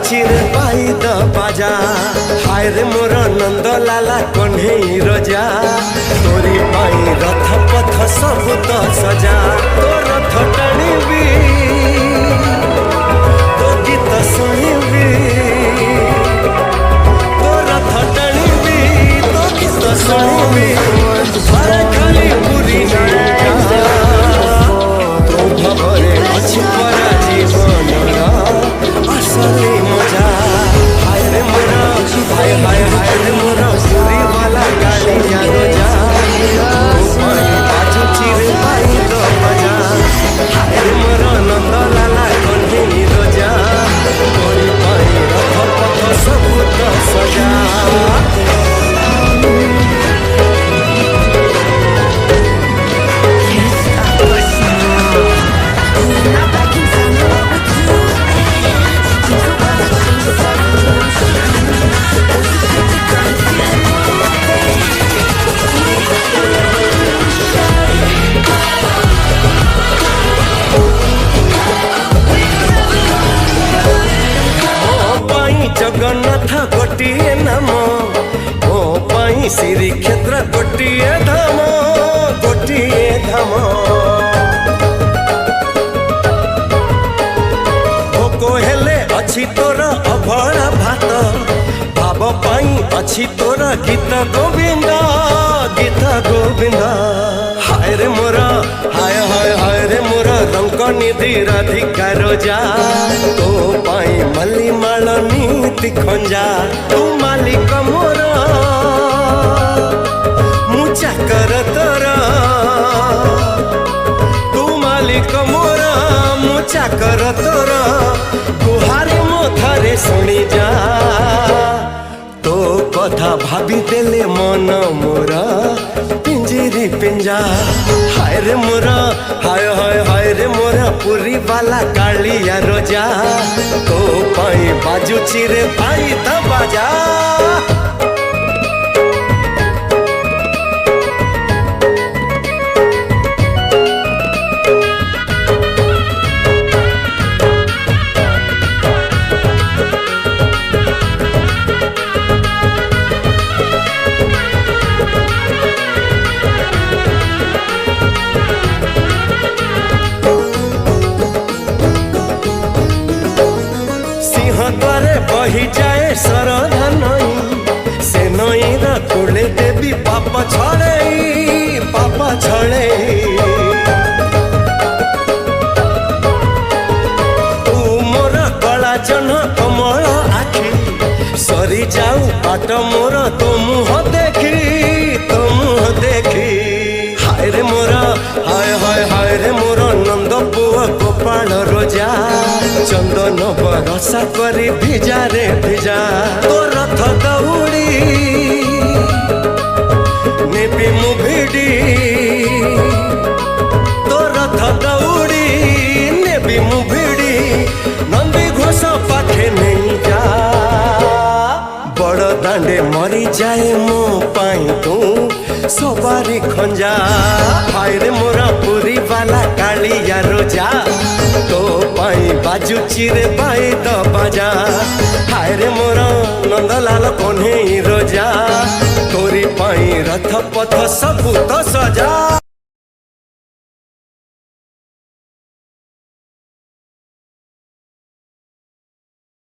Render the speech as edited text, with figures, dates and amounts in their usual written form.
चिरे पाई द बाजा हाय रे मोर नंद लाला कन्हई रजा तोरी पाई रथ पथ सब तो सजा तो रथ टाणीबी तो गीत शुणीबी तो रथ टाणीबी तो गीत शुणीबी हर खाली पूरी तो भवरे अछि परा जीवन असली मजा हाय रे मोरा हाय हाय हाय रे मोरा पूरी वाला गालियां रोजा बाजू चिरे पाई तो मजा हाय रे मोरा नंद लाला कन्हई रोजा तोरी पाई रथ पथ सब तो सजा जगन्नाथ गोटिए नाम ओ पाई श्री क्षेत्र गोटिए धाम गोटिए धाम भोको हेले अछि तोर अभड़ा भात भाव पाई अछि तोर गीत गोविंद हाय रे मोरा हाय हाय हाय रे मोरा रंग निधि राधिका रोजा तो पाई मल्ली माल नीति खंजा तू मालिक मोर मुचा कर तोरा तू मालिक मोर मुचा कर तोरा गुहारी मथारे शुणी जा तो कथा भाभी देले मन मोरा पिंजरी पिंजा हाय रे मोरा हाय हाय हाय रे मोरा पूरी वाला कालिया रोजा तो पाई बाजू चिरे पाई द बाजा द्वारे बही जाए सरधा नई से नई कूले देवी पापा छड़े तू मोर कला जन कमल आखि सरी जाऊ बाट मोर तो मुह देखी हाय रे मोरा हाय हाय हाय रे मोर नंद पुआ गोपाल रोजा चंदन बरसा करी भिजा रे भिजा तो रथ दौड़ी नेबी मुभिडी तो रथ दौड़ी नेबी मुभिडी नंदी घोष पाखे नहीं जा बड़ दांडे मरी जाए मो पाई तू सवारी खंजा हाय रे मोरा पूरी वाला कालिया रोजा तो पाई बाजू चिरे पाई द बाजा हाय रे मोरा नंदलाल कन्हई रोजा तोरी पाई रथ पथ सब तो सजा।